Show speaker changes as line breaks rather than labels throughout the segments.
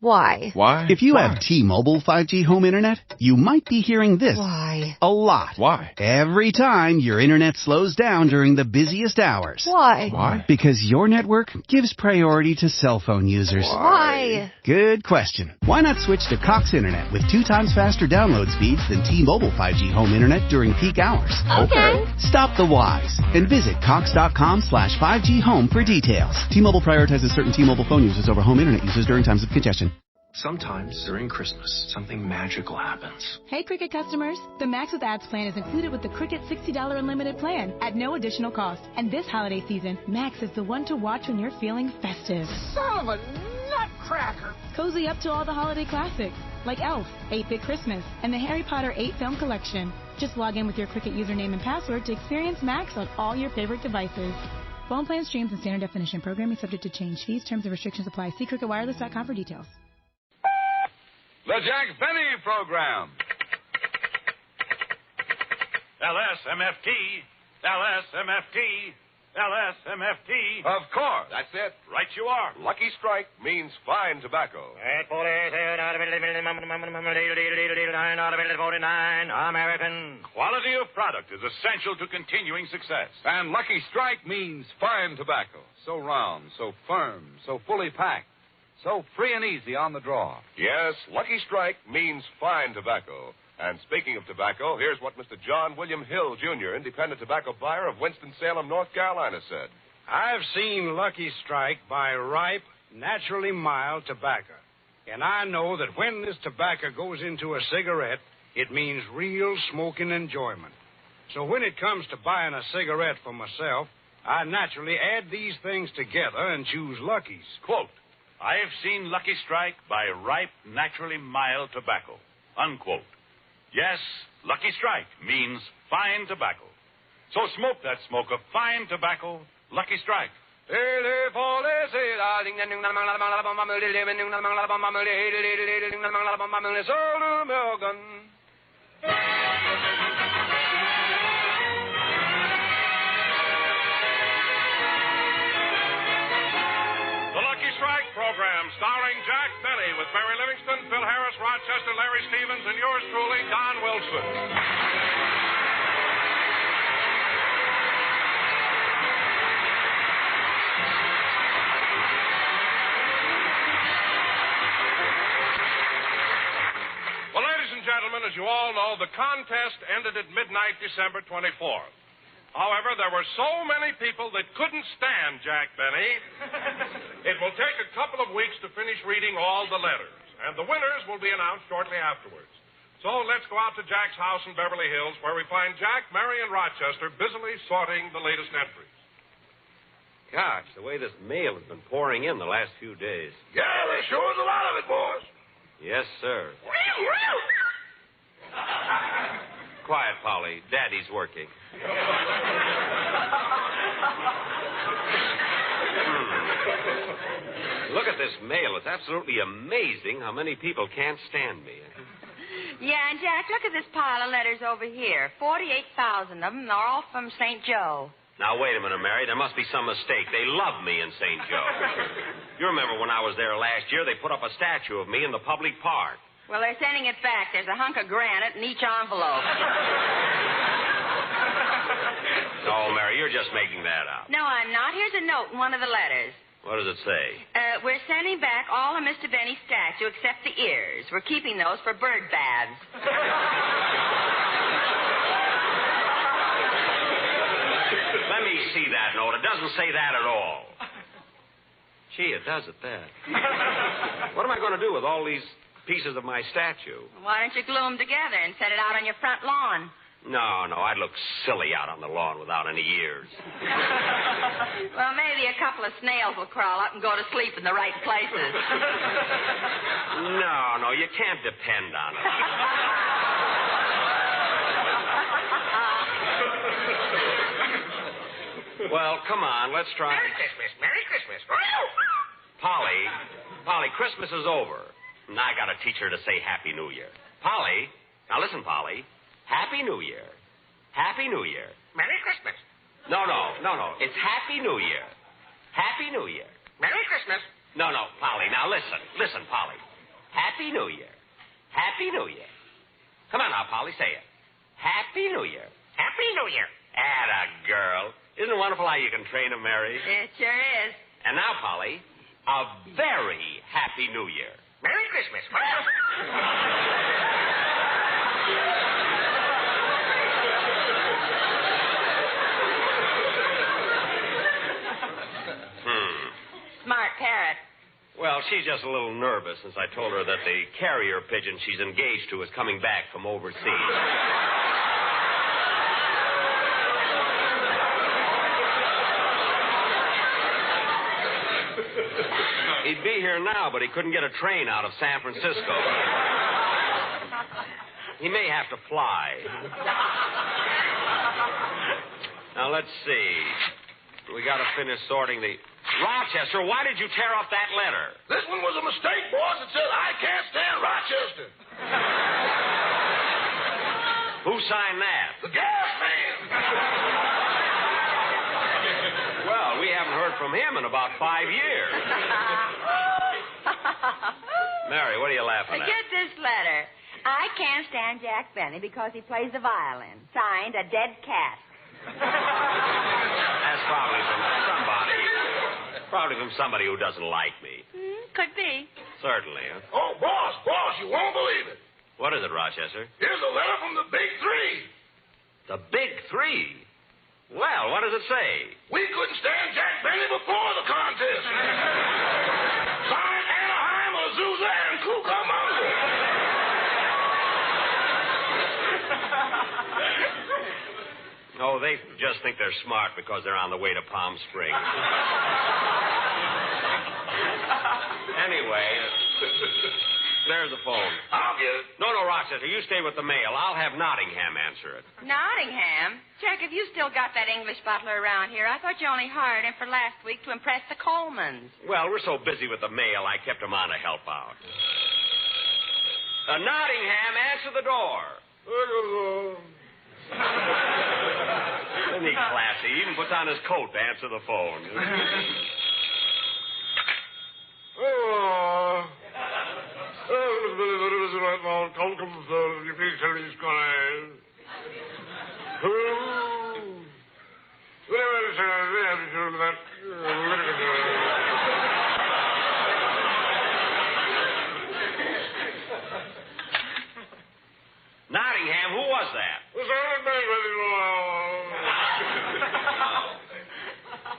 Why?
Why?
If you have T-Mobile 5G home internet, you might be hearing this
Why?
a lot.
Why?
Every time your internet slows down during the busiest hours.
Why?
Why?
Because your network gives priority to cell phone users.
Why?
Good question. Why not switch to Cox Internet with 2 times faster download speeds than T-Mobile 5G home internet during peak hours?
Okay.
Stop the whys and visit cox.com/5G home for details. T-Mobile prioritizes certain T-Mobile phone users over home internet users during times of congestion.
Sometimes during Christmas, something magical happens.
Hey, Cricket customers. The Max with Ads plan is included with the Cricket $60 unlimited plan at no additional cost. And this holiday season, Max is the one to watch when you're feeling festive.
Son of a nutcracker!
Cozy up to all the holiday classics, like Elf, 8-Bit Christmas, and the Harry Potter 8-film collection. Just log in with your Cricket username and password to experience Max on all your favorite devices. Phone plan streams and standard definition. Programming subject to change. Fees, terms, and restrictions apply. See cricketwireless.com for details.
The Jack Benny Program.
LSMFT, LSMFT, LSMFT.
Of course.
That's it. Right you are.
Lucky Strike means fine tobacco.
American. Quality of product is essential to continuing success.
And Lucky Strike means fine tobacco. So round, so firm, so fully packed. So free and easy on the draw. Yes, Lucky Strike means fine tobacco. And speaking of tobacco, here's what Mr. John William Hill, Jr., independent tobacco buyer of Winston-Salem, North Carolina, said.
I've seen Lucky Strike buy ripe, naturally mild tobacco. And I know that when this tobacco goes into a cigarette, it means real smoking enjoyment. So when it comes to buying a cigarette for myself, I naturally add these things together and choose Lucky's.
Quote, I have seen Lucky Strike buy ripe, naturally mild tobacco. Unquote. Yes, Lucky Strike means fine tobacco. So smoke that smoke of fine tobacco, Lucky Strike. Program starring Jack Benny with Barry Livingston, Phil Harris, Rochester, Larry Stevens, and yours truly, Don Wilson. Well, ladies and gentlemen, as you all know, the contest ended at midnight December 24th. However, there were so many people that couldn't stand Jack Benny. It will take a couple of weeks to finish reading all the letters, and the winners will be announced shortly afterwards. So let's go out to Jack's house in Beverly Hills, where we find Jack, Mary, and Rochester busily sorting the latest entries.
Gosh, the way this mail has been pouring in the last few days.
Yeah, there sure is a lot of it, boys.
Yes, sir. Quiet, Polly. Daddy's working. Look at this mail. It's absolutely amazing how many people can't stand me.
Yeah, and Jack, look at this pile of letters over here. 48,000 of them are all from St. Joe.
Now, wait a minute, Mary. There must be some mistake. They love me in St. Joe. You remember when I was there last year, they put up a statue of me in the public park.
Well, they're sending it back. There's a hunk of granite in each envelope.
No, Mary, you're just making that up.
No, I'm not. Here's a note in one of the letters.
What does it say?
We're sending back all of Mr. Benny's statue except the ears. We're keeping those for bird baths.
Let me see that note. It doesn't say that at all. Gee, it does at that. What am I going to do with all these pieces of my statue?
Why don't you glue them together and set it out on your front lawn?
No, I'd look silly out on the lawn without any ears.
Well, maybe a couple of snails will crawl up and go to sleep in the right places.
No, you can't depend on it. Well, come on, let's try.
Merry Christmas, Merry Christmas.
Polly, Christmas is over. And I got to teach her to say Happy New Year. Polly, now listen, Polly. Happy New Year. Happy New Year.
Merry Christmas.
No. It's Happy New Year. Happy New Year.
Merry Christmas.
No, Polly. Now listen, Polly. Happy New Year. Happy New Year. Come on now, Polly, say it. Happy New Year.
Happy New Year.
Atta girl. Isn't it wonderful how you can train 'em, Mary?
It sure is.
And now, Polly, a very Happy New Year.
Merry Christmas.
Smart parrot.
Well, she's just a little nervous since I told her that the carrier pigeon she's engaged to is coming back from overseas. He'd be here now, but he couldn't get a train out of San Francisco. He may have to fly. Now, let's see. We got to finish sorting the... Rochester, why did you tear up that letter?
This one was a mistake, boss. It said, I can't stand Rochester.
Who signed that?
The gas man.
Well, we haven't heard from him in about 5 years. Mary, what are you laughing at?
Get this letter. I can't stand Jack Benny because he plays the violin. Signed, a dead cat.
That's probably from somebody. Probably from somebody who doesn't like me.
Could be.
Certainly. Huh?
Oh, boss, you won't believe it.
What is it, Rochester?
Here's a letter from the Big Three.
The Big Three? Well, what does it say?
We couldn't stand Jack Benny before the contest. Signed Anaheim, Azusa, and Cucamonga.
Oh, they just think they're smart because they're on the way to Palm Springs. Anyway, there's the phone.
I'll get it.
No, Rochester, you stay with the mail. I'll have Nottingham answer it.
Nottingham? Jack, have you still got that English butler around here? I thought you only hired him for last week to impress the Colemans.
Well, we're so busy with the mail, I kept him on to help out. Nottingham, answer the door. Isn't he classy? He even puts on his coat to answer the phone. Nottingham, who was that?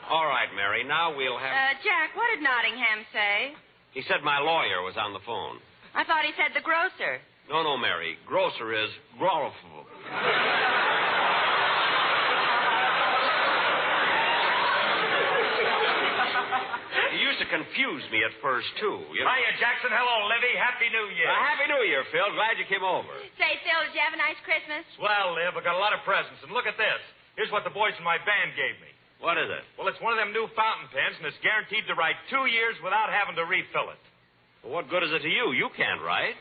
All right, Mary, now we'll have...
Jack, what did Nottingham say?
He said my lawyer was on the phone.
I thought he said the grocer.
No, Mary. Grocer is growful. He used to confuse me at first, too. You know?
Hiya, Jackson. Hello, Livy. Happy New Year.
Happy New Year, Phil. Glad you came over.
Say, Phil, did you have a nice Christmas?
Well, Liv, I got a lot of presents. And look at this. Here's what the boys in my band gave me.
What is it?
Well, it's one of them new fountain pens, and it's guaranteed to write 2 years without having to refill it.
Well, what good is it to you? You can't write.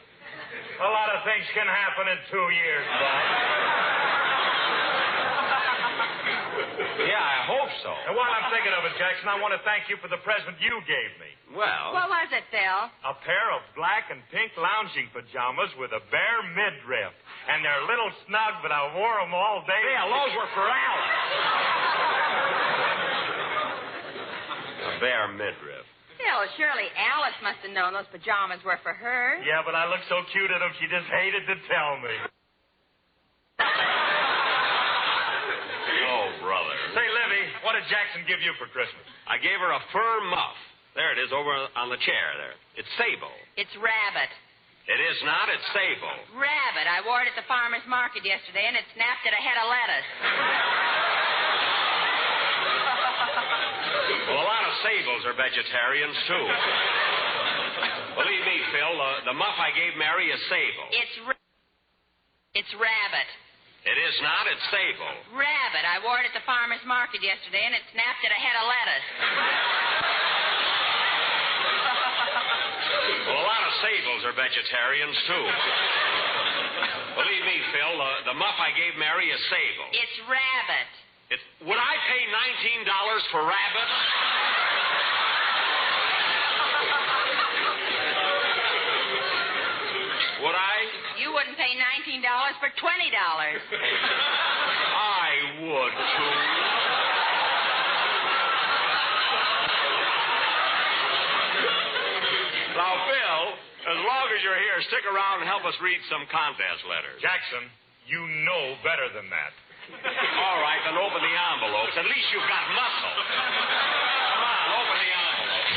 A lot of things can happen in 2 years, boy.
Yeah, I hope so.
And while I'm thinking of it, Jackson, I want to thank you for the present you gave me.
Well...
What was it, Phil?
A pair of black and pink lounging pajamas with a bare midriff. And they're a little snug, but I wore them all day.
Yeah, those were for Alice. A bare midriff.
Phil, surely Alice must have known those pajamas were for her.
Yeah, but I looked so cute in them, she just hated to tell me.
Oh, brother.
Say, Livy, what did Jackson give you for Christmas?
I gave her a fur muff. There it is, over on the chair there. It's sable.
It's rabbit.
It is not. It's sable.
Rabbit. I wore it at the farmer's market yesterday, and it snapped at a head of lettuce.
Well, a lot of sables are vegetarians, too. Believe me, Phil, the muff I gave Mary is sable.
It's rabbit.
It is not. It's sable.
Rabbit. I wore it at the farmer's market yesterday, and it snapped at a head of lettuce.
Well, a lot of sables are vegetarians, too. Believe me, Phil, the muff I gave Mary is sable.
It's rabbit.
Would I pay $19 for rabbit?
for $20.
I would, too. Now, Phil, as long as you're here, stick around and help us read some contest letters.
Jackson, you know better than that.
All right, then open the envelopes. At least you've got muscle. Come on, open the envelopes.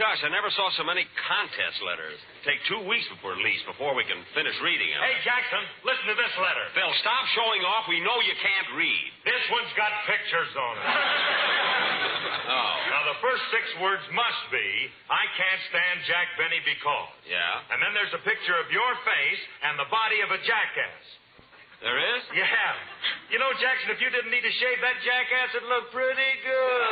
Gosh, I never saw so many contest letters. Take 2 weeks before we can finish reading them.
Hey, Jackson, listen to this letter.
Phil, stop showing off. We know you can't read.
This one's got pictures on it.
Oh.
Now, the first 6 words must be, I can't stand Jack Benny because.
Yeah?
And then there's a picture of your face and the body of a jackass.
There is?
Yeah. You know, Jackson, if you didn't need to shave that jackass, it'd look pretty good.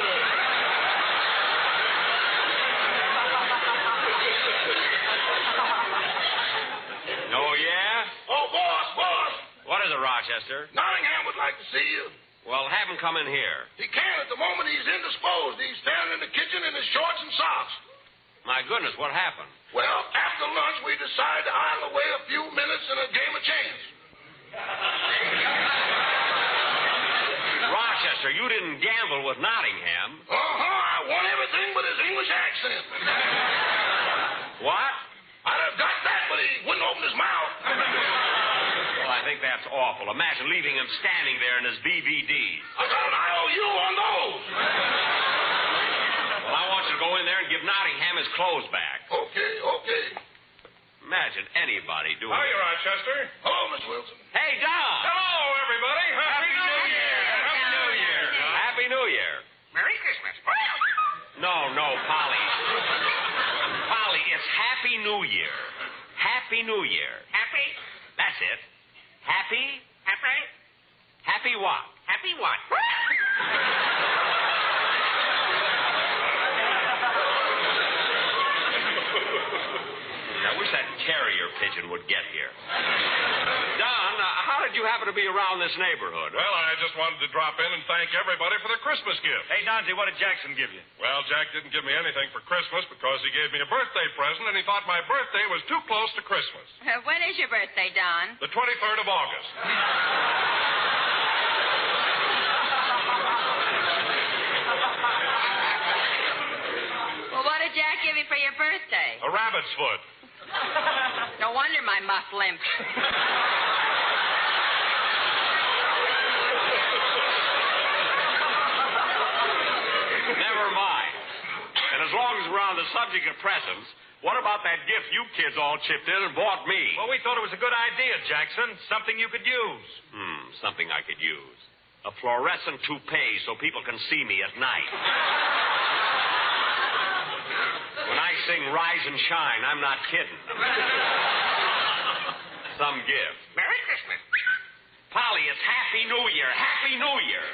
Oh, yeah?
Oh, boss.
What is it, Rochester?
Nottingham would like to see you.
Well, have him come in here.
He can't at the moment. He's indisposed. He's standing in the kitchen in his shorts and socks.
My goodness, what happened?
Well, after lunch, we decided to idle away a few minutes in a game of chance.
Rochester, you didn't gamble with Nottingham.
I won everything but his English accent.
What?
I'd have got that, but he wouldn't open his mouth.
Well, I think that's awful. Imagine leaving him standing there in his BVDs.
I got an IOU on those.
Well, I want you to go in there and give Nottingham his clothes back.
Okay.
Imagine anybody doing
Hiya,
that.
Rochester.
Hello, Miss Wilson.
Hey, Don!
Hello, everybody. Happy New Year. Happy New Year.
Happy New Year.
Merry Christmas.
No, Polly. Polly, it's Happy New Year. Happy New Year.
Happy?
That's it. Happy?
Happy?
Happy what?
Happy what?
I wish that carrier pigeon would get here. Don, how did you happen to be around this neighborhood?
Well, I just wanted to drop in and thank everybody for their Christmas gift.
Hey, Donzie, what did Jackson give you?
Well, Jack didn't give me anything for Christmas because he gave me a birthday present and he thought my birthday was too close to Christmas.
When is your birthday, Don?
The 23rd of August.
Well, what did Jack give you for your birthday?
A rabbit's foot.
No wonder my muff limps.
Never mind. And as long as we're on the subject of presents, what about that gift you kids all chipped in and bought me?
Well, we thought it was a good idea, Jackson. Something you could use.
Something I could use. A fluorescent toupee so people can see me at night. When I sing Rise and Shine, I'm not kidding. Some gift.
Merry Christmas.
Polly, it's Happy New Year. Happy New Year.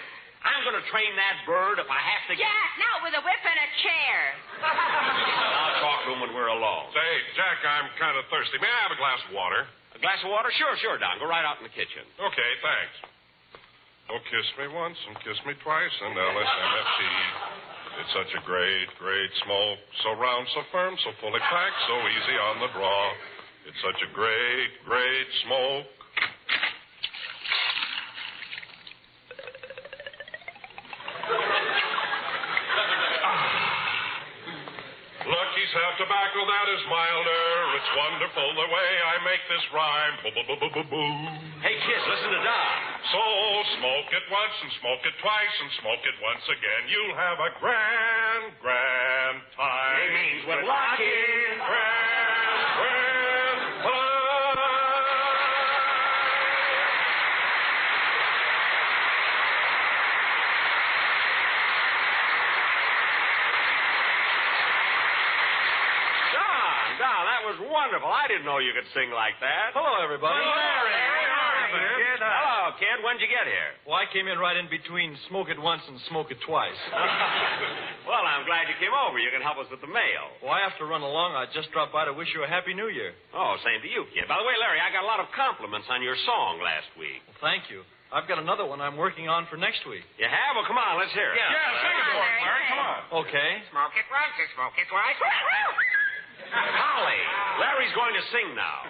I'm going to train that bird if I have to get...
Jack, now with a whip and a chair.
I'll talk to him when we're alone.
Say, Jack, I'm kind of thirsty. May I have a glass of water?
A glass of water? Sure, Don. Go right out in the kitchen.
Okay, thanks. Oh, kiss me once and kiss me twice and LSMFT. It's such a great, great smoke. So round, so firm, so fully packed, so easy on the draw. It's such a great, great smoke. Lucky's have tobacco that is milder. It's wonderful the way I make this rhyme. Boo-boo-boo-boo-boo.
Hey, kids, listen to Don.
So smoke it once and smoke it twice and smoke it once again. You'll have a grand, grand time.
It means with Lucky.
Grand, grand time.
Don, that was wonderful. I didn't know you could sing like that.
Hello, everybody.
Larry. Kid. Hello, kid. When'd you get here?
Well, I came in right in between smoke it once and smoke it twice.
Well, I'm glad you came over. You can help us with the mail.
Well, I have to run along. I just dropped by to wish you a Happy New Year.
Oh, same to you, kid. By the way, Larry, I got a lot of compliments on your song last week.
Well, thank you. I've got another one I'm working on for next week.
You have? Well, come on. Let's hear it.
Yeah, sing it for us, Larry. Come on.
Okay.
Smoke it once and smoke it twice.
Holly, Larry's going to sing now.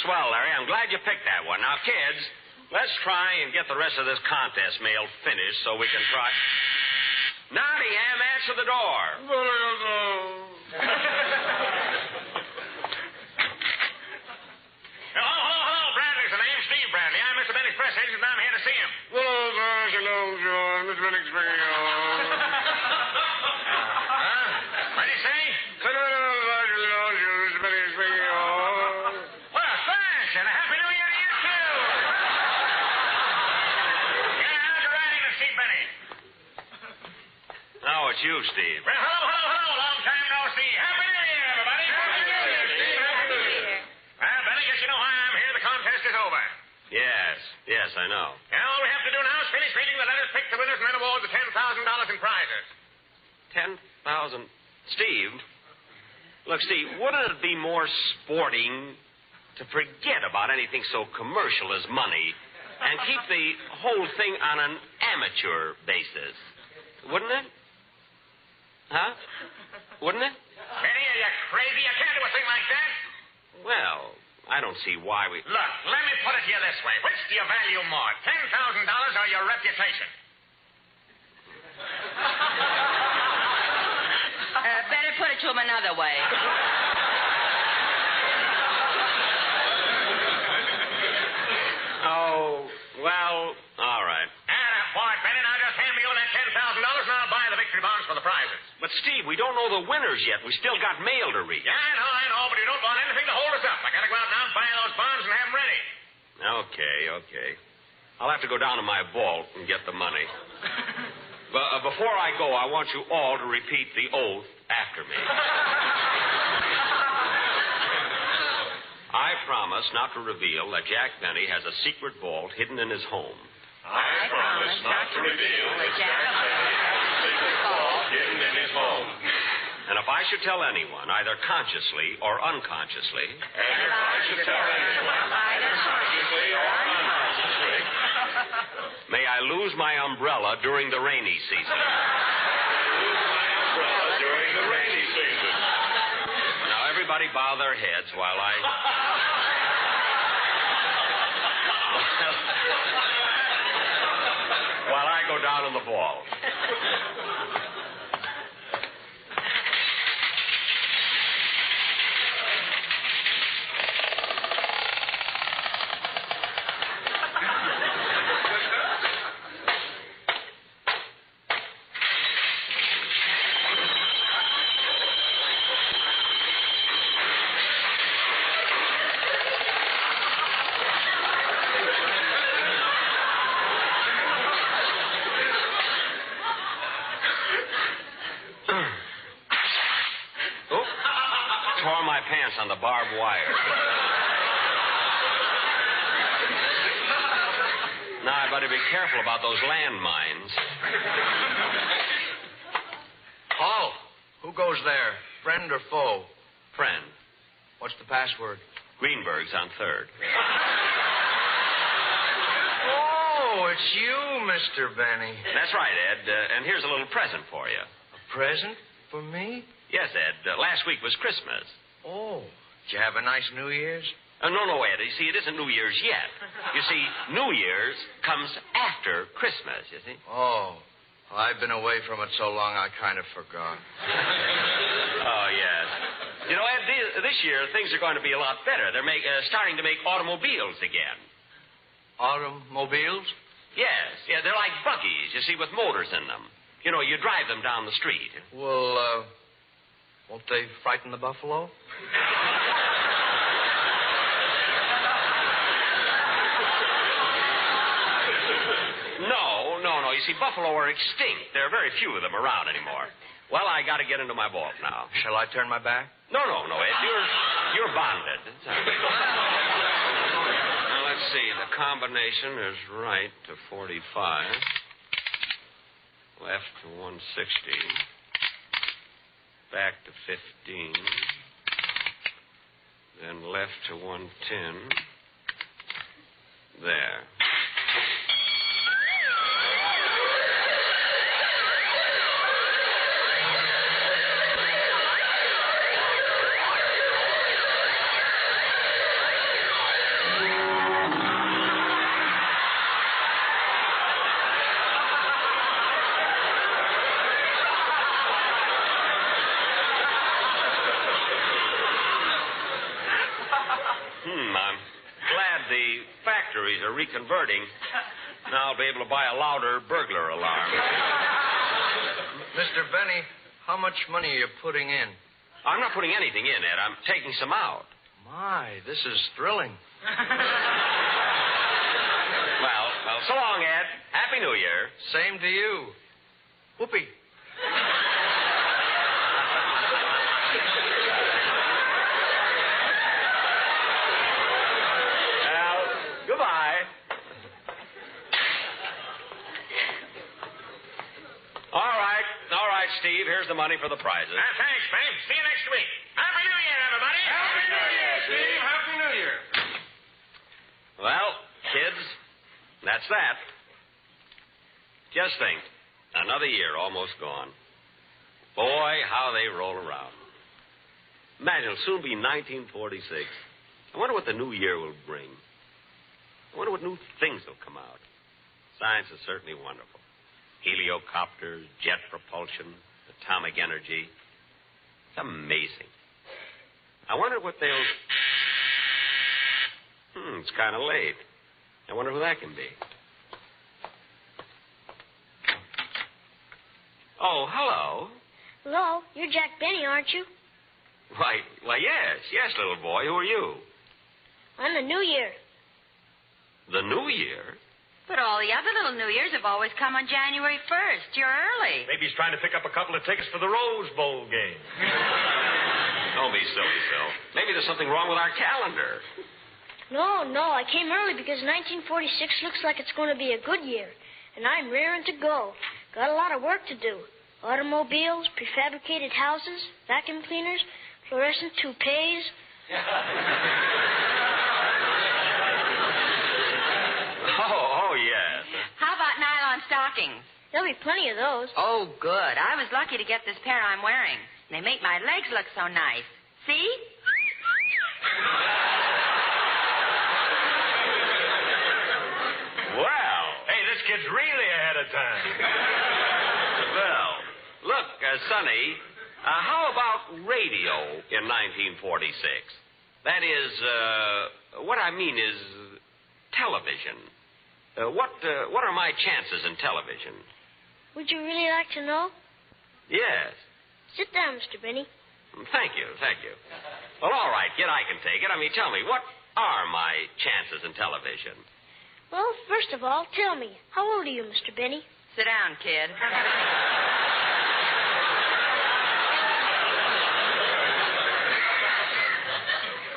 Swell, Larry. I'm glad you picked that one. Now, kids, let's try and get the rest of this contest mail finished so we can try. Nottingham, answer the door.
Hello, Bradley's the name. Steve Bradley. I'm Mr. Benny's press agent, and I'm here to see him.
Hello, John. Mr. Benny's speaking.
What did he say?
Mr. Benny's speaking.
And a Happy New Year to you, too. Yeah, how's your riding to see Benny?
No, it's you, Steve.
Well, hello. Long time no see. Happy New Year, everybody. Happy New Year, Steve. Happy New Year. Well, Benny, guess you know why I'm here. The contest is over.
Yes, I know.
And all we have to do now is finish reading the letters, pick the winners, and then award the $10,000 in prizes.
10,000. Steve, look, Steve, wouldn't it be more sporting to forget about anything so commercial as money and keep the whole thing on an amateur basis? Wouldn't it? Huh? Wouldn't it?
Benny, are you crazy? You can't do a thing like that.
Well, I don't see why we...
Look, let me put it to you this way. Which do you value more, $10,000 or your reputation?
Better put it to him another way.
Oh, well, all right.
Boy, Benny, now just hand me over that $10,000 and I'll buy the victory bonds for the prizes.
But, Steve, we don't know the winners yet. We still got mail to read.
Yeah, I know, but you don't want anything to hold us up. I gotta go out now and buy those bonds and have them ready.
Okay. I'll have to go down to my vault and get the money. But before I go, I want you all to repeat the oath after me. I promise not to reveal that Jack Benny has a secret vault hidden in his home.
I promise not to reveal that Jack Benny has a secret vault hidden in his home.
And if I I should tell anyone, either consciously or unconsciously.
And if I should tell anyone, either consciously or unconsciously.
May I lose my umbrella during the rainy season.
Lose my umbrella during the rainy season.
Now, everybody bow their heads while I... while I go down on the ball. Tore my pants on the barbed wire. Now, I better be careful about those landmines.
Oh, who goes there? Friend or foe?
Friend.
What's the password?
Greenberg's on third.
Oh, it's you, Mr. Benny.
That's right, Ed. And here's a little present for you.
A present for me?
Yes, Ed. Last week was Christmas.
Oh, did you have a nice New Year's?
No, Ed. You see, it isn't New Year's yet. You see, New Year's comes after Christmas, you see.
Oh, well, I've been away from it so long I kind of forgot.
Oh, yes. You know, Ed, this year things are going to be a lot better. They're starting to make automobiles again.
Automobiles?
Yes. Yeah, they're like buggies, you see, with motors in them. You know, you drive them down the street.
Well, won't they frighten the buffalo?
No. You see, buffalo are extinct. There are very few of them around anymore. Well, I got to get into my vault now.
Shall I turn my back?
No, Ed. You're bonded. Now, let's see. The combination is right to 45. Left to 160. Back to 15. Then left to 110. There. I'm glad the factories are reconverting. Now I'll be able to buy a louder burglar alarm.
Mr. Benny, how much money are you putting in?
I'm not putting anything in, Ed. I'm taking some out.
My, this is thrilling.
Well, so long, Ed. Happy New Year.
Same to you. Whoopee.
Goodbye. All right, Steve. Here's the money for the prizes.
Thanks, Benny. See you next week. Happy New Year, everybody.
Happy New Year, Steve. Happy New Year.
Well, kids, that's that. Just think, another year almost gone. Boy, how they roll around. Imagine, it'll soon be 1946. I wonder what the new year will bring. I wonder what new things will come out. Science is certainly wonderful. Heliocopters, jet propulsion, atomic energy. It's amazing. I wonder what they'll... it's kind of late. I wonder who that can be. Oh, hello.
Hello, you're Jack Benny, aren't you?
Why, yes, little boy. Who are you?
I'm the New Year.
The New Year?
But all the other little New Years have always come on January 1st. You're early.
Maybe he's trying to pick up a couple of tickets for the Rose Bowl game.
Don't be silly, Phil. Maybe there's something wrong with our calendar.
No, I came early because 1946 looks like it's going to be a good year. And I'm raring to go. Got a lot of work to do. Automobiles, prefabricated houses, vacuum cleaners, fluorescent toupees.
Oh, yes.
How about nylon stockings?
There'll be plenty of those.
Oh, good. I was lucky to get this pair I'm wearing. They make my legs look so nice. See?
Well.
Hey, this kid's really ahead of time.
Well, look, Sonny, how about radio in 1946? That is, what I mean is television. What are my chances in television?
Would you really like to know?
Yes.
Sit down, Mr. Benny.
Thank you. Well, all right, kid, I can take it. I mean, tell me, what are my chances in television?
Well, first of all, tell me, how old are you, Mr. Benny?
Sit down, kid.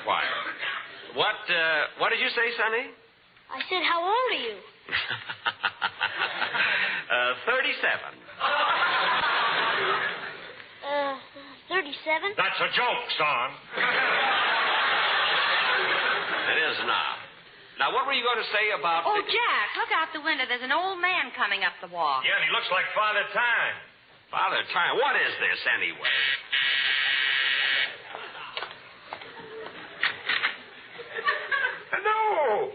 Quiet. What did you say, Sonny?
I said, how old are you?
37.
37?
That's a joke, son.
It is now. Now, what were you going to say about...
Oh, Jack, look out the window. There's an old man coming up the walk.
Yeah, and he looks like Father Time.
Father Time? What is this, anyway?
Hello.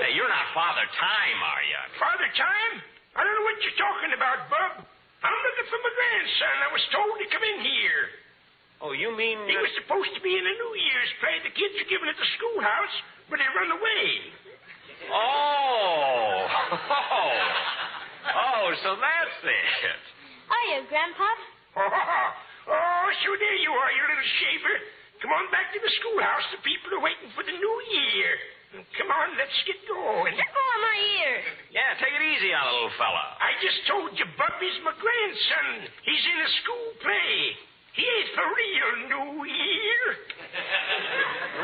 Hey, you're not Father Time, are you?
Father Time? I don't know what you're talking about, Bub. I'm looking for my grandson. I was told to come in here.
Oh, you mean...
He was supposed to be in a New Year's play the kids are giving at the schoolhouse, but he run away.
Oh, so that's it.
Hiya, Grandpa.
Oh, so there you are, you little shaver. Come on back to the schoolhouse. The people are waiting for the New Year. Come on, let's get going.
Let go of my ear.
Yeah, take it easy on the little fella.
I just told you, Bubby's my grandson. He's in a school play. He ain't for real New Year.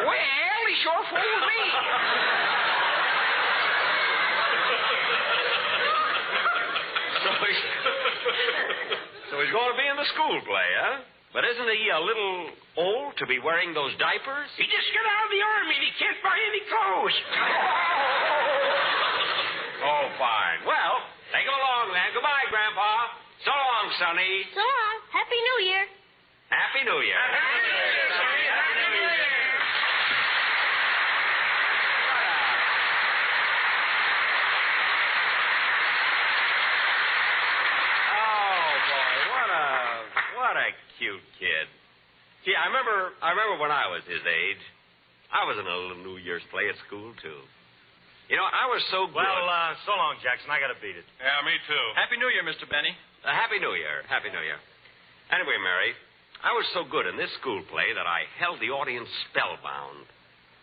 Well, he sure fooled me. So he's going to be in the school play, huh? But isn't he a little old to be wearing those diapers?
He just got out of the army and he can't buy any clothes.
Oh, fine. Well, take him along then. Goodbye, Grandpa. So long, Sonny.
So long. Happy New Year.
Happy New Year.
Happy New Year, Sonny. Happy New Year.
Oh, boy, what a cute kid. Gee, I remember when I was his age. I was in a little New Year's play at school, too. You know, I was so good.
Well, so long, Jackson. I got to beat it.
Yeah, me too.
Happy New Year, Mr. Benny.
Happy New Year. Happy New Year. Anyway, Mary, I was so good in this school play that I held the audience spellbound.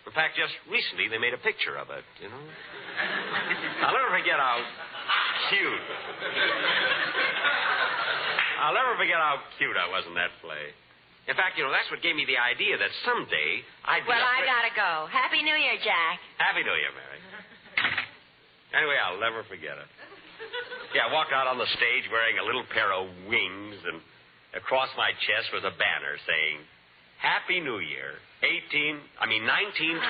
In fact, just recently they made a picture of it, you know. I'll never forget how cute. I'll never forget how cute I was in that play. In fact, you know, that's what gave me the idea that someday I'd be...
Well, I gotta go. Happy New Year, Jack.
Happy New Year, Mary. Anyway, I'll never forget it. Yeah, I walked out on the stage wearing a little pair of wings, and across my chest was a banner saying, Happy New Year, 1912.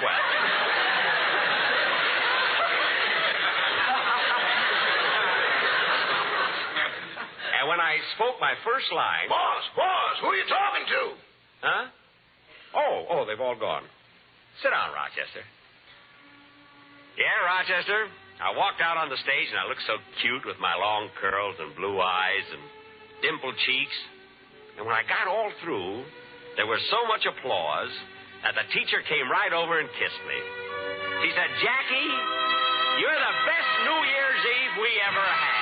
And when I spoke my first line...
Boss, who are you talking to?
Huh? Oh, they've all gone. Sit down, Rochester. Yeah, Rochester. I walked out on the stage and I looked so cute with my long curls and blue eyes and dimpled cheeks. And when I got all through, there was so much applause that the teacher came right over and kissed me. She said, Jackie, you're the best New Year's Eve we ever had.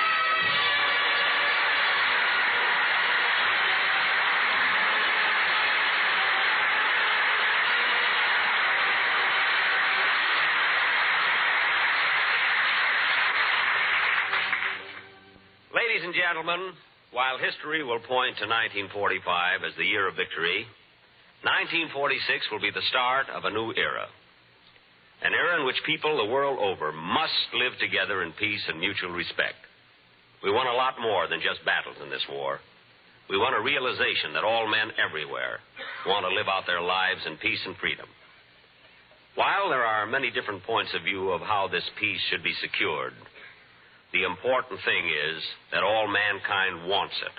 Ladies and gentlemen, while history will point to 1945 as the year of victory, 1946 will be the start of a new era. An era in which people the world over must live together in peace and mutual respect. We want a lot more than just battles in this war. We want a realization that all men everywhere want to live out their lives in peace and freedom. While there are many different points of view of how this peace should be secured, the important thing is that all mankind wants it,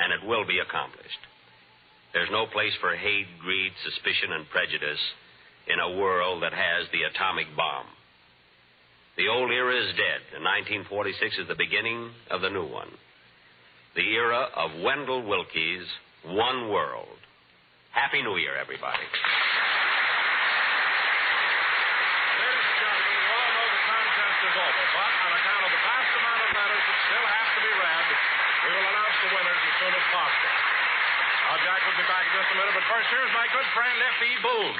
and it will be accomplished. There's no place for hate, greed, suspicion, and prejudice in a world that has the atomic bomb. The old era is dead, and 1946 is the beginning of the new one. The era of Wendell Willkie's One World. Happy New Year, everybody.
Ladies and gentlemen, you all know the contest is over, but on account of the vast amount of letters that still have to be read, we will announce the winners as soon as possible. Now, Jack will be back in just a minute, but first, here's my good friend, F.E. Boone.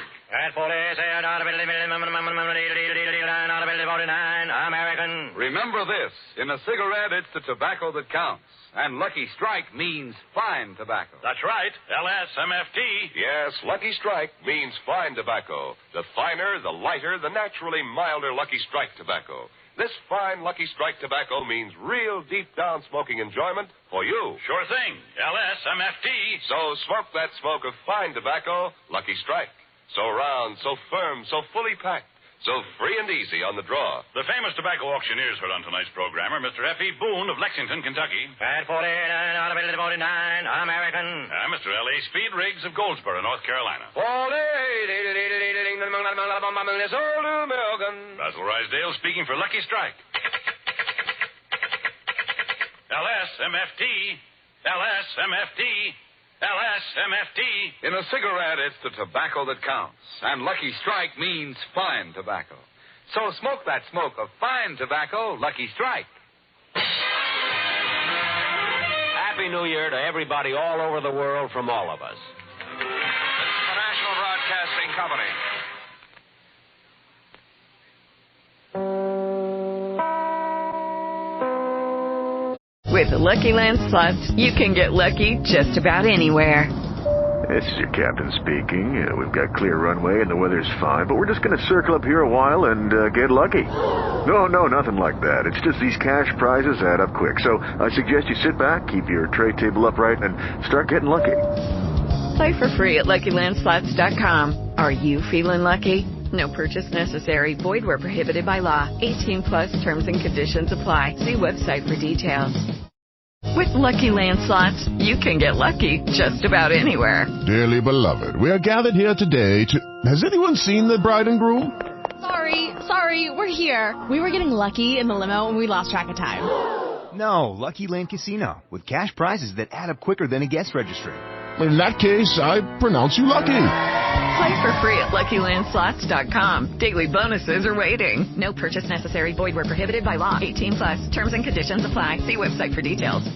American.
Remember this. In a cigarette, it's the tobacco that counts. And Lucky Strike means fine tobacco.
That's right. LSMFT.
Yes, Lucky Strike means fine tobacco. The finer, the lighter, the naturally milder Lucky Strike tobacco. This fine Lucky Strike tobacco means real deep-down smoking enjoyment for you.
Sure thing. LSMFT.
So smoke that smoke of fine tobacco, Lucky Strike. So round, so firm, so fully packed, so free and easy on the draw.
The famous tobacco auctioneers heard on tonight's programmer, Mr. F.E. Boone of Lexington, Kentucky. At 49, American. And Mr. L.A. Speed Riggs of Goldsboro, North Carolina. Basil Rysdale speaking for Lucky Strike. LSMFT. LSMFT. LSMFT.
In a cigarette, it's the tobacco that counts. And Lucky Strike means fine tobacco. So smoke that smoke of fine tobacco, Lucky Strike.
Happy New Year to everybody all over the world from all of us.
This is the National Broadcasting Company.
With the Lucky Land Slots, you can get lucky just about anywhere.
This is your captain speaking. We've got clear runway and the weather's fine, but we're just going to circle up here a while and get lucky. No, nothing like that. It's just these cash prizes add up quick. So I suggest you sit back, keep your tray table upright, and start getting lucky.
Play for free at LuckyLandSlots.com. Are you feeling lucky? No purchase necessary. Void where prohibited by law. 18 plus terms and conditions apply. See website for details. With Lucky Land Slots, you can get lucky just about anywhere.
Dearly beloved, we are gathered here today to... Has anyone seen the bride and groom?
Sorry, we're here. We were getting lucky in the limo and we lost track of time.
No, Lucky Land Casino. With cash prizes that add up quicker than a guest registry.
In that case, I pronounce you lucky.
Play for free at LuckyLandSlots.com. Daily bonuses are waiting. No purchase necessary. Void where prohibited by law. 18 plus. Terms and conditions apply. See website for details.